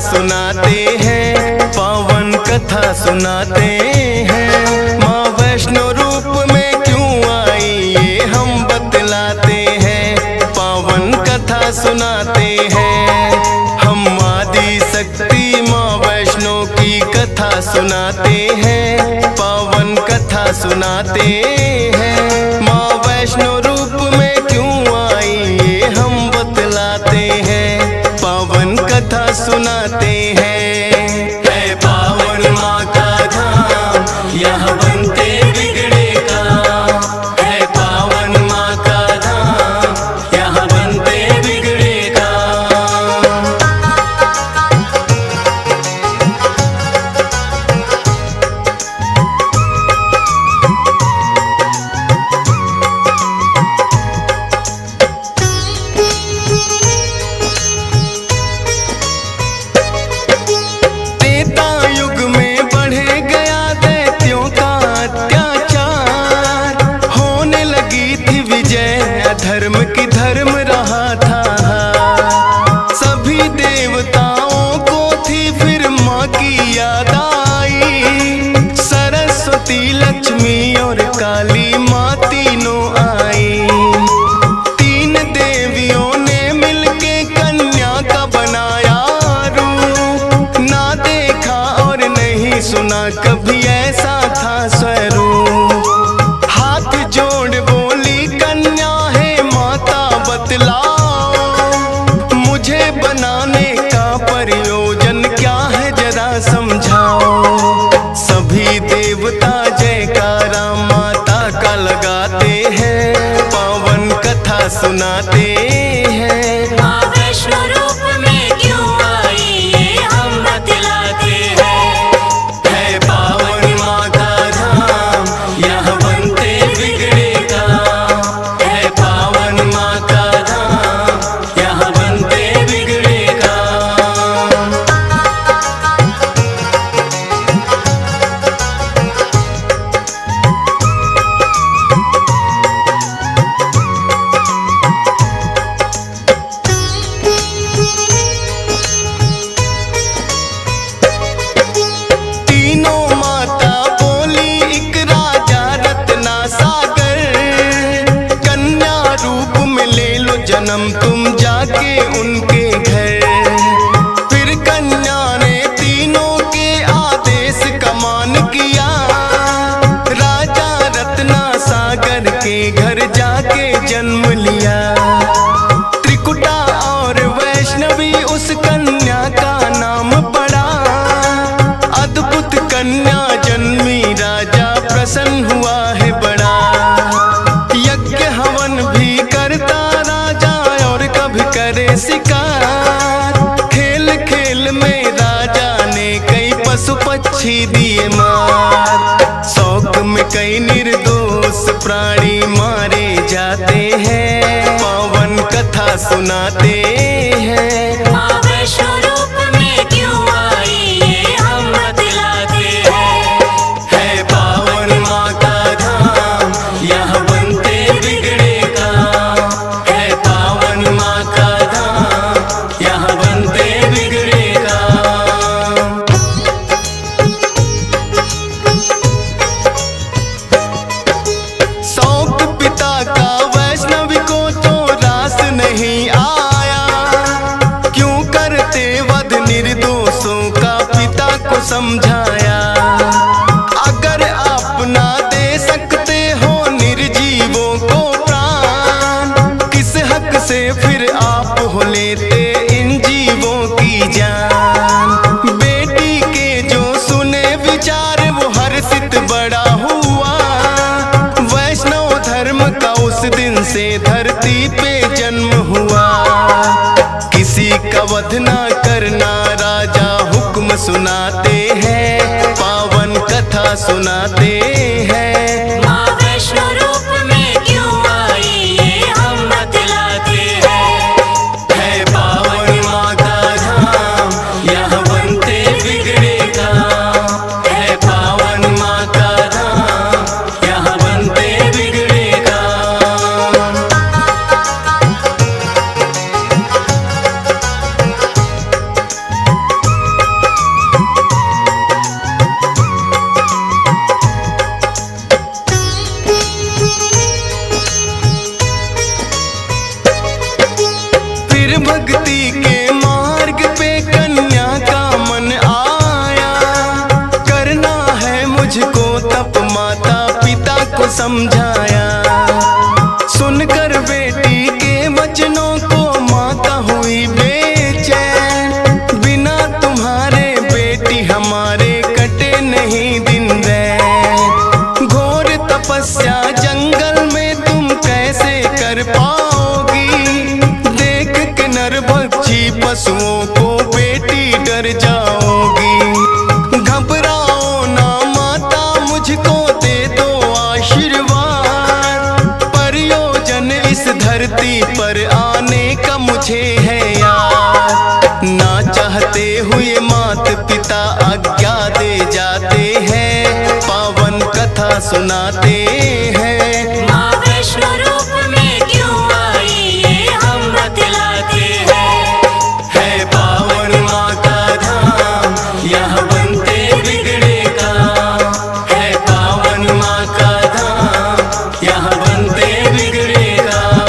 सुनाते हैं, पावन कथा सुनाते हैं। माँ वैष्णो रूप में क्यों आई ये हम बतलाते हैं, पावन कथा सुनाते हैं। हम आदि शक्ति माँ वैष्णो की कथा सुनाते हैं, पावन कथा सुनाते हैं। माँ वैष्णो रूप में क्यों आई ये हम बतलाते हैं, पावन कथा सुनाते हैं। है पावन माँ का धाम, यहाँ बनते बिगड़े काम। है पावन माँ का धाम, यहाँ बनते बिगड़े काम। धर्म की धर्म रहा था, सभी देवताओं को थी फिर माँ की याद आई। सरस्वती लक्ष्मी और काली माँ तीनों आई। तीन देवियों ने मिलके कन्या का बनाया रूप, ना देखा और नहीं सुना कभी ऐसा था स्वरूप। हाथ जोड़ बोली कन्या बतलाओ, मुझे बनाने का प्रयोजन क्या है जरा समझाओ। सभी देवता जयकारा माता का लगाते हैं, पावन कथा सुनाते हैं। माँ वैष्णो रूप में क्यों आई ये हम बतलाते हैं। है पावन माँ का धाम, यहाँ बनते बिगड़े काम। है पावन माँ का धाम, यहाँ बनते बिगड़े काम। तीनों माता बोली एक राजा रत्ना सागर, कन्या रूप में ले लो जन्म तुम जाके उनके घर। फिर कन्या ने तीनों के आदेश का मान किया, राजा रत्ना सागर के घर जाके जन्म लिया। त्रिकुटा और वैष्णवी उस कन्या का नाम पड़ा, अद्भुत कन्या जन्मी राजा प्रसन्न हुआ है बड़ा। यज्ञ हवन भी करता राजा और कभी करे शिकार। खेल खेल में राजा ने कई पशु पक्षी दिए मार। शौक में कई निर्दोष प्राणी मारे जाते हैं, पावन कथा सुनाते हैं। माँ वैष्णो रूप में क्यों आई ये हम बतलाते हैं। है पावन माँ का धाम, यहाँ बनते बिगड़े काम। है पावन माँ का धाम, यहाँ बनते बिगड़े काम। शौक पिता का वैष्णवी को तो रास नहीं आया, क्यों करते वध निर्दोषों का पिता को समझाया। अगर आप ना दे सकते हो निर्जीवों को प्राण, किस हक से फिर आप हो लेते इन जीवों की जान। बेटी के जो सुने विचार वो हर्षित बड़ा हुआ, वैष्णव धर्म का उस दिन से धरती पे जन्म हुआ। किसी का वध ना करना राजा हुक्म सुनाते हैं, पावन कथा सुनाते हैं। माँ वैष्णो रूप में क्यों आई ये हम बतलाते हैं। है पावन माँ का धाम, यहाँ बनते बिगड़े काम। है पावन माँ का धाम, यहाँ बनते बिगड़े काम। समझाया। सुनकर बेटी के वचनों को माता हुई बेचैन, बिना तुम्हारे बेटी हमारे कटे नहीं दिन रैन। घोर तपस्या जंगल में तुम कैसे कर पाओगी, देख के नरभक्षी पशुओं को बेटी डर जाओगी। घबराओ ना माता, मुझको दे दो आशीर्वाद, प्रयोजन इस धरती पर आने का मुझे है याद। ना चाहते हुए मात पिता आज्ञा दे जाते हैं, पावन कथा सुनाते हैं। माँ वैष्णो रूप में क्यों आई ये हम बतलाते हैं। है पावन माँ का धाम, यहाँ बनते बिगड़े काम। है पावन माँ का धाम, यहाँ बनते बिगड़े काम।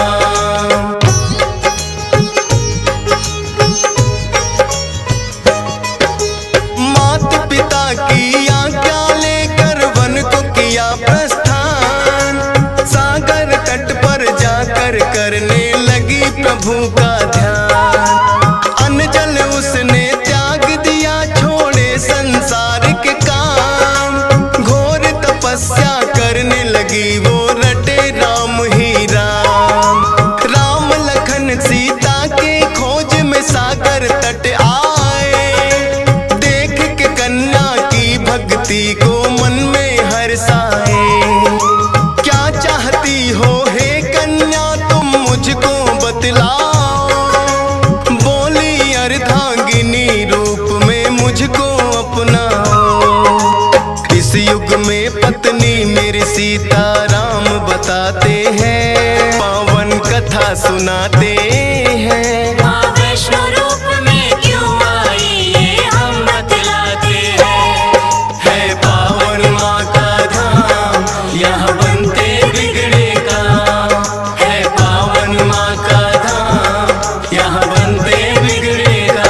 माता पिता की आज्ञा लेकर वन को किया प्रस्थान, सागर तट पर जाकर करने लगी प्रभु का ध्यान। अन्न जल उसने त्याग दिया, छोड़े संसार के काम। घोर तपस्या करने लगी वो, रटे राम ही राम। राम लखन सीता के खोज में सागर तट आए, देख के कन्या की भक्ति को मन में हर्षाए। क्या चाहती हो हे कन्या तुम मुझको बतलाओ, बोली अर्धांगिनी रूप में मुझको अपनाओ। इस युग में पत्नी मेरी सीता राम बताते हैं, पावन कथा सुनाते हैं। माँ वैष्णो रूप में क्यों आई ये हम बतलाते हैं। है पावन माँ का धाम, यहाँ बनते बिगड़े काम। है पावन माँ का धाम, यहाँ बनते बिगड़े काम।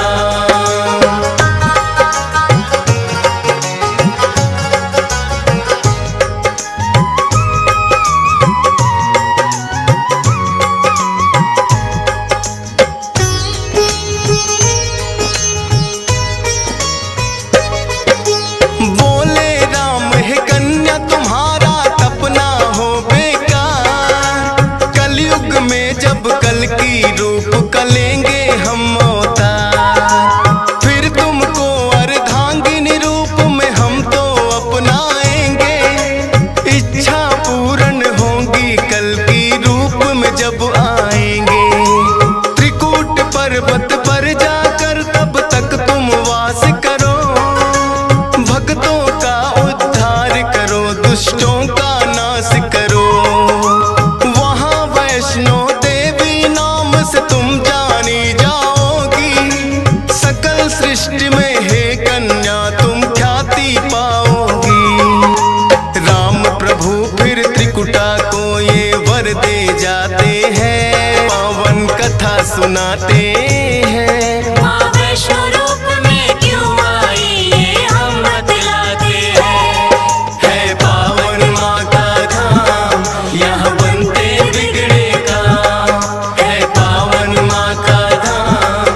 बोले राम है कन्या तुम्हारा तपना हो बेकार, कलयुग में जब कल की रूप कलेंगे हम अवतार। फिर तुमको अर्धांगिनी रूप में हम तो अपनाएंगे, इच्छा पूर्ण होगी कल की रूप में जब आएंगे। त्रिकूट पर्वत पर जाकर तब तक तुम वास करो, भक्तों का उद्धार करो, दुष्टों का नाश करो। वहाँ वैष्णो देवी नाम से तुम जानी जाओगी, सकल सृष्टि में हे कन्या तुम ख्याति पाओगी। राम प्रभु फिर त्रिकुटा को ये वर दे जाते हैं, पावन कथा सुनाते हैं। माँ वैष्णो रूप में क्यों आई ये हम बतलाते हैं। है पावन माँ का धाम, यहाँ बनते बिगड़े काम। है पावन माँ का धाम,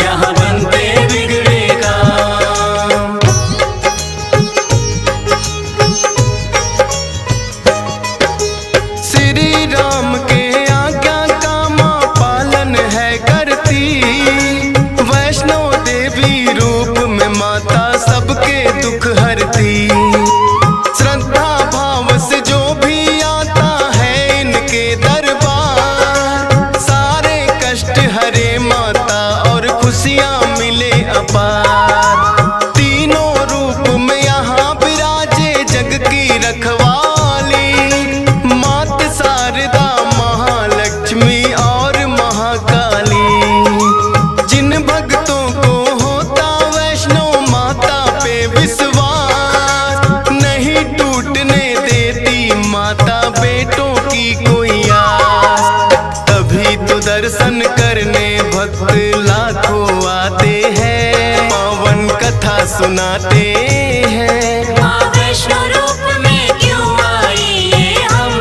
यहाँ बनते बिगड़े काम। श्री राम के आज्ञा का माँ पालन है करती, वैष्णो देवी रूप में माता सबके दुख हरती। श्रद्धा भाव से जो भी आता है इनके दरबार, सारे कष्ट हरे माता और खुशियाँ मिले अपार। तीनों रूप में यहाँ विराजे जग की रखवाली, मात शारदा महालक्ष्मी और महाकाली। जिन भक्तों को होता वैष्णो माता पे विश्वास, नहीं टूटने देती माता बेटों की कोई आस। तभी तो दर्शन करने भक्त लाखों आते हैं, पावन कथा सुनाते हैं। माँ वैष्णो रूप में क्यों आई ये हम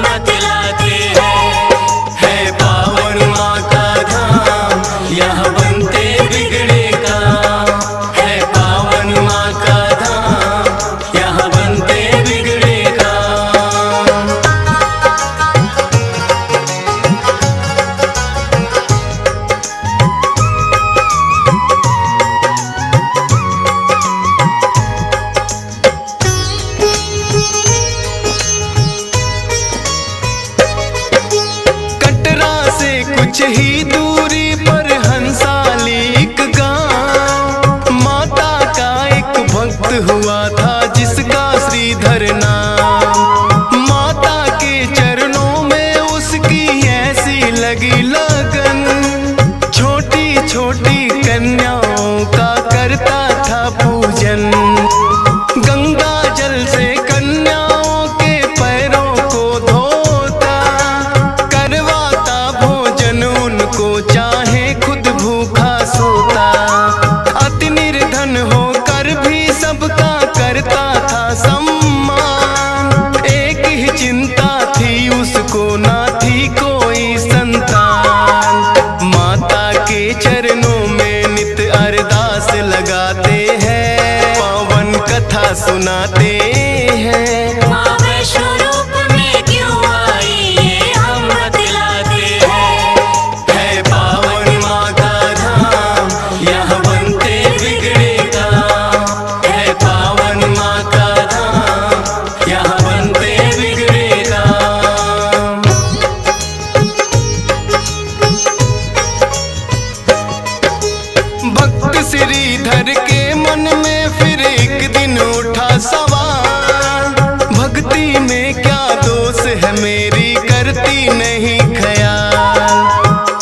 दोष है मेरी करती नहीं ख्याल,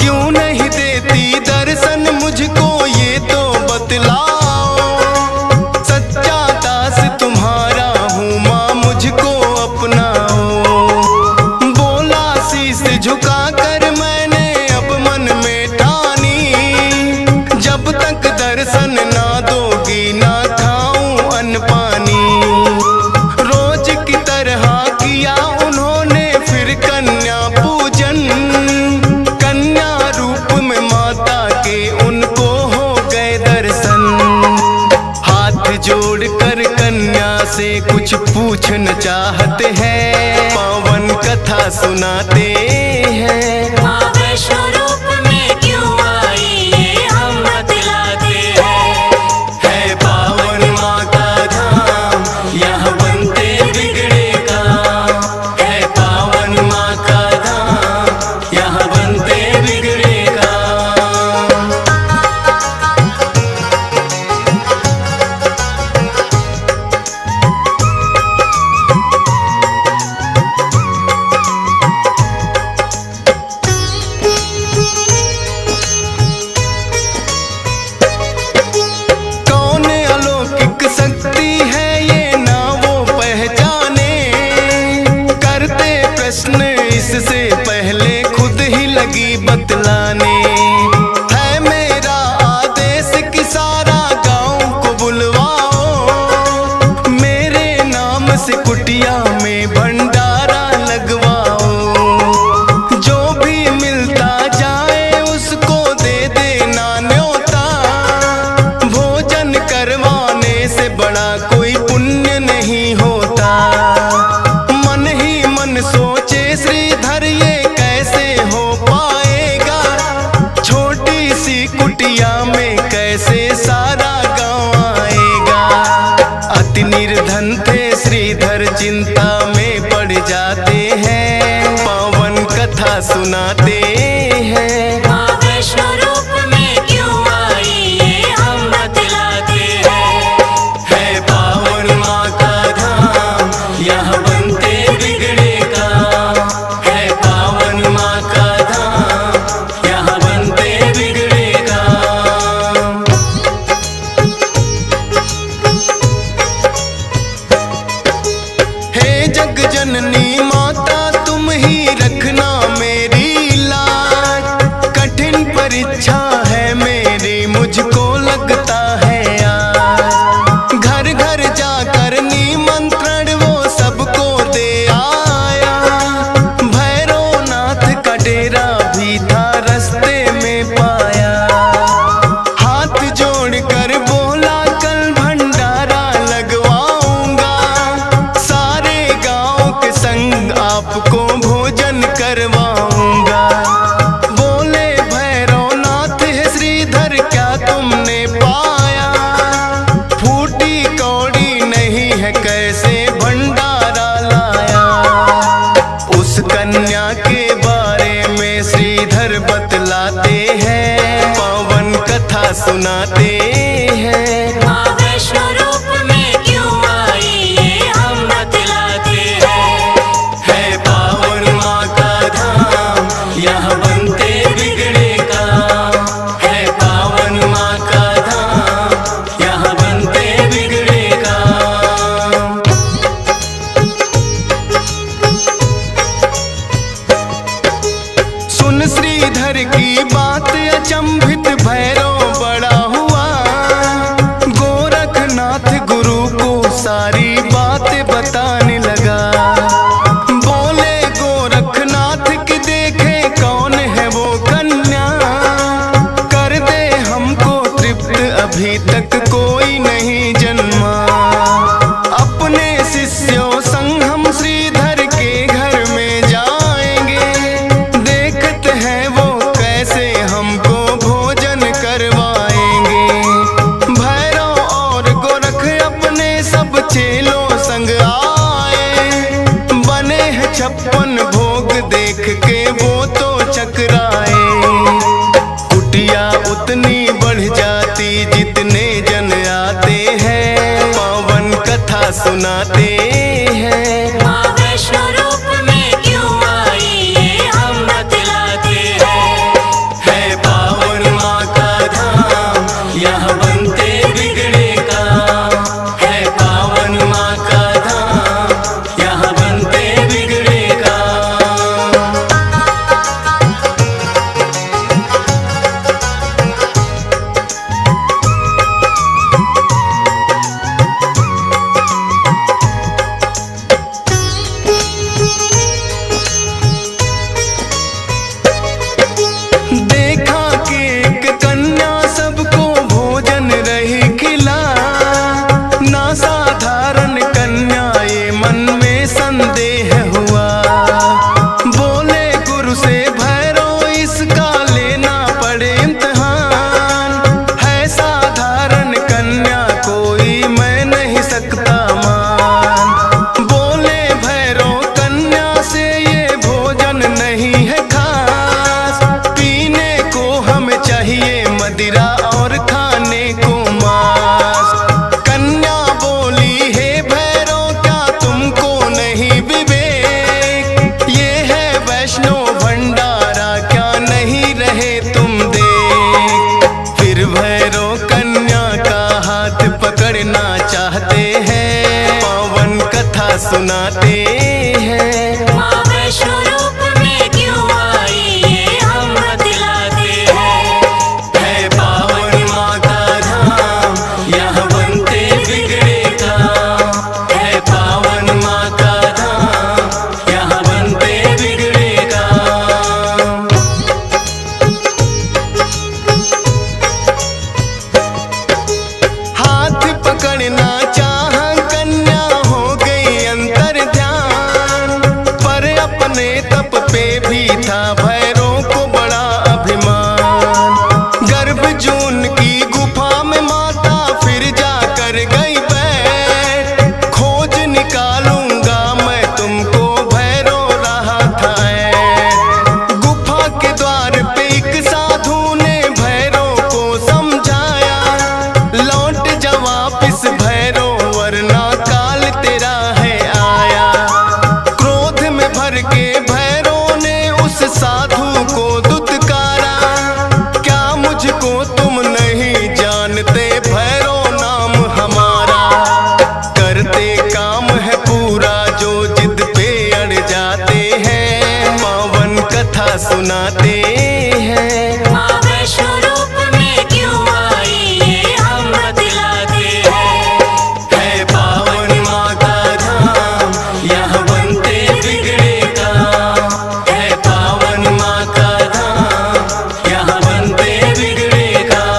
क्यों नहीं देती दर्शन मुझको ये तो बतलाओ। सच्चा दास तुम्हारा हूँ माँ मुझको अपनाओ। बोला शीश झुका कर मैंने अब मन में ठानी, जब तक दर्शन ना दोगी ना खाऊं अन्न पानी। रोज की तरह किया उन्होंने फिर कन्या पूजन, कन्या रूप में माता के उनको हो गए दर्शन। हाथ जोड़कर कन्या से कुछ पूछना चाहते हैं, पावन कथा सुनाते हैं। माँ वैष्णो रूप में क्यों आई ये हम बतलाते हैं। है पावन माँ का धाम, यहाँ बनते बिगड़े काम। है पावन माँ का धाम, यहाँ बनते बिगड़े काम। कौन अलौकिक शक्ति है ये ना वो पहचाने, करते प्रश्न इससे पहले खुद ही लगी बतलाने। है मेरा आदेश कि सारा गांव को बुलवाओ, मेरे नाम से कुटिया में भंडारा लगवाओ। जो भी मिलता जाए उसको दे देना न्योता, भोजन करवाने से बड़ा कोई पुण्य नहीं होता। मन ही मन सोचे श्रीधर ये कैसे हो पाएगा, छोटी सी कुटिया में कैसे सारा गांव आएगा। अति निर्धन थे श्रीधर चिंता में पड़ जाते हैं, पावन कथा सुनाते हैं। माँ वैष्णो रूप में क्यों आई ये हम बतलाते हैं। है पावन माँ का धाम, यहाँ बनते बिगड़े काम। है पावन माँ का धाम, यहाँ बनते बिगड़े काम। हे जग जननी माता तुम ही रखना मेरी लाज, कठिन परीक्षा है मेरी मुझको लगता है आज। घर घर जाकर निमंत्रण वो सबको दे आया, भैरवनाथ का डेरा भी था रास्ते में पाया। हाथ जोड़कर बोला कल भंडारा लगवाऊंगा, सारे गांव के संग आपको भोजन करवाऊंगा। बोले भैरवनाथ है श्रीधर क्या तुमने पाया, फूटी कौड़ी नहीं है कैसे भंडारा लाया। उस कन्या के बारे में श्रीधर बतलाते हैं, पावन कथा सुनाते हैं। माँ वैष्णो रूप में क्यों आई ये हम बतलाते हैं। है पावन माँ का धाम, यहाँ बनते बिगड़े काम। है पावन माँ का धाम, यहाँ बनते बिगड़े काम। सुन श्रीधर की बात अचंभित भैरव बड़ा हुआ, गोरखनाथ गुरु को सारी बात बताने लगा। बोले गोरखनाथ की देखे कौन है वो कन्या, कर दे हमको तृप्त अभी तक कोई नहीं जन्मा। अपने शिष्यों संग हम श्रीधर के घर में जाएंगे, देखते हैं वो कैसे हमको भोजन करवाएंगे। भैरव और गोरख अपने सब चेलों संग आए, बने हैं 56 भोग देख के वो तो चकराए। कुटिया उतनी बढ़ जाती जितने जन आते हैं, पावन कथा सुनाते हैं। माँ वैष्णो रूप में के भैरव ने उस साधु को दुत्कारा, क्या मुझको तुम नहीं जानते भैरव नाम हमारा। करते काम है पूरा जो जिद पे अड़ जाते हैं, पावन कथा सुनाते हैं। माँ वैष्णो रूप में क्यों आई ये हम बतलाते हैं। है पावन माँ का धाम, यहाँ बनते बिगड़े काम। है पावन माँ का धाम, यहाँ बनते बिगड़े काम।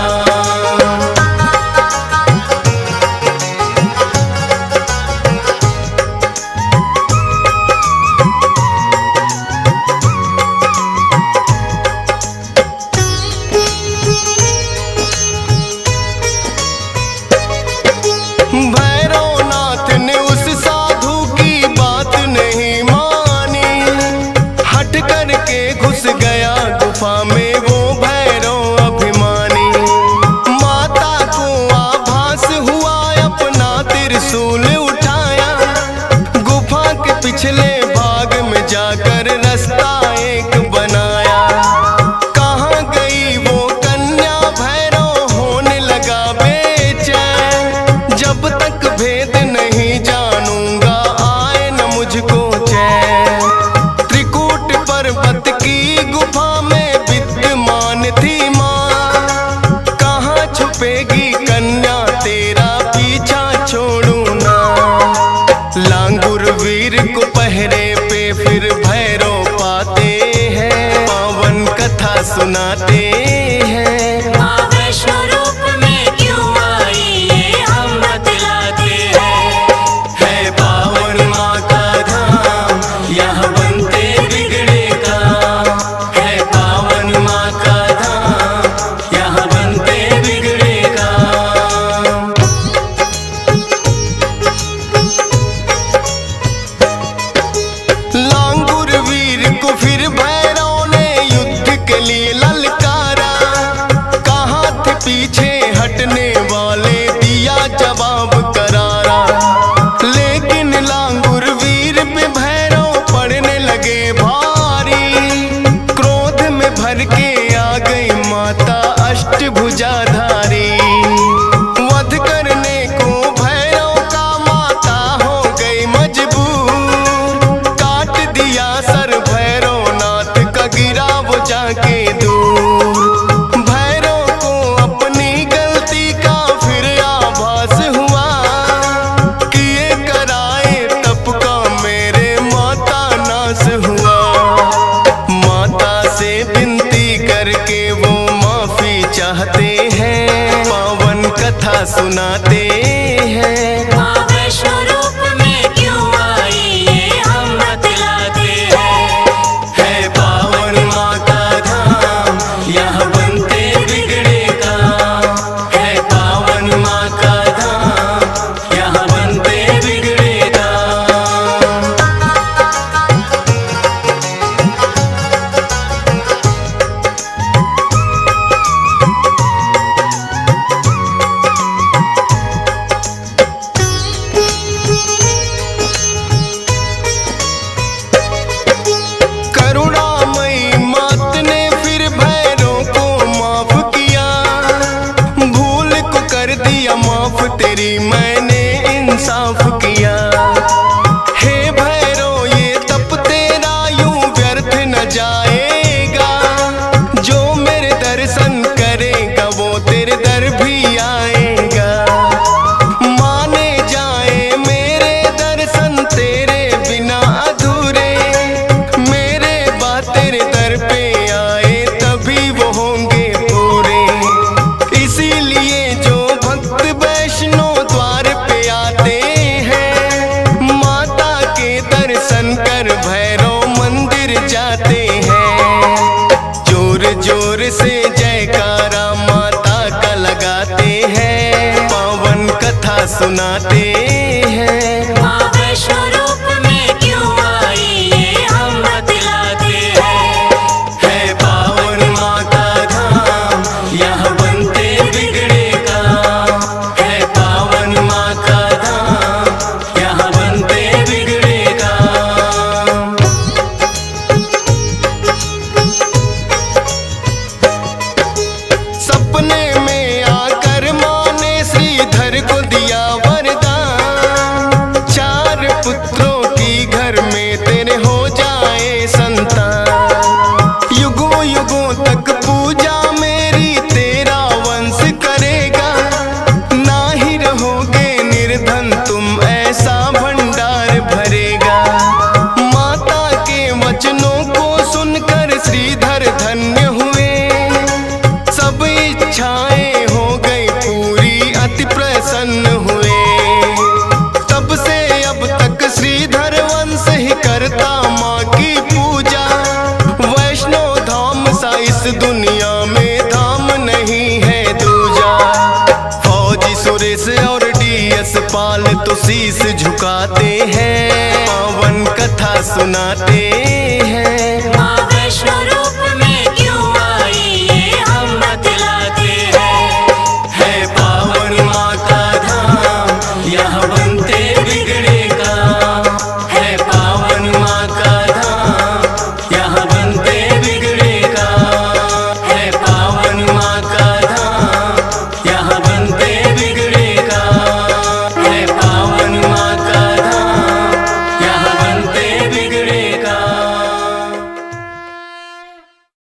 भैरवनाथ ने उस साधु की बात नहीं मानी, हट करके घुस गया गुफा में वो भैरव अभिमानी। माता को आभास हुआ, अपना त्रिशूल उठाया, गुफा के पिछले भाग में जाकर रास्ता एक बनाया। कहाँ गई वो कन्या, भैरव होने लगा बेचैन। जब तक भेद नहीं जानूंगा आए न मुझको चैन। त्रिकूट पर्वत की गुफा में विद्यमान थी माँ, कहाँ छुपेगी कन्या तेरा पीछा छोड़ू ना। लांगुर वीर को पहरे पे फिर भैरव पाते हैं, पावन कथा सुनाते हैं। माँ वैष्णो रूप में क्यों आई ये हम बतलाते हैं। है पावन माँ का धाम, यहाँ बनते बिगड़े काम। है पावन माँ का धाम, यहाँ बनते बिगड़े काम। लांगुर वीर को फिर भैरव ने युद्ध के लिए ललकारा, कहाँ थे पीछे हटने वाले, दिया जवाब करारा। लेकिन लांगुर वीर पे भैरव पड़ने लगे भारी, क्रोध में भर के आ गई माता अष्टभुजाधारी। वध करने को भैरव का माता हो गई मजबूर, काट दिया सर भैरवनाथ का, गिरा वो जाके दूर। भैरव को अपनी गलती का फिर आभास हुआ, किए कराए तप का मेरे माता नाश हुआ। माता से विनती करके वो माफी चाहते हैं, पावन कथा सुनाते हैं। माँ वैष्णो रूप में क्यों आई ये हम बतलाते हैं। है पावन माँ का धाम, यहाँ बनते बिगड़े काम। है पावन माँ का धाम, यहाँ बनते बिगड़े काम। करुणामयी मात ने फिर भैरव को माफ किया, भूल को कर दिया माफ, तेरी मैंने इंसाफ किया। हे भैरव ये तप तेरा यूं व्यर्थ न जाएगा, जो मेरे दर्शन करेगा वो तेरे दर भी आएगा। माने जाए मेरे दर्शन तेरे बिना अधूरे, मेरे बाद तेरे दर पे आए तभी वो होंगे पूरे। इसीलिए जो भक्त वैष्णो द्वार पे आते हैं, माता के दर्शन कर भैरव मंदिर जाते हैं। जोर जोर से जयकारा माता का लगाते हैं, पावन कथा सुनाते हैं। माँ वैष्णो रूप में क्यों आई ये हम बतलाते हैं। है पावन माँ का धाम, यहाँ बनते बिगड़े काम। है पावन माँ का धाम, यहाँ बनते बिगड़े काम। शीश झुकाते हैं, पावन कथा सुनाते हैं।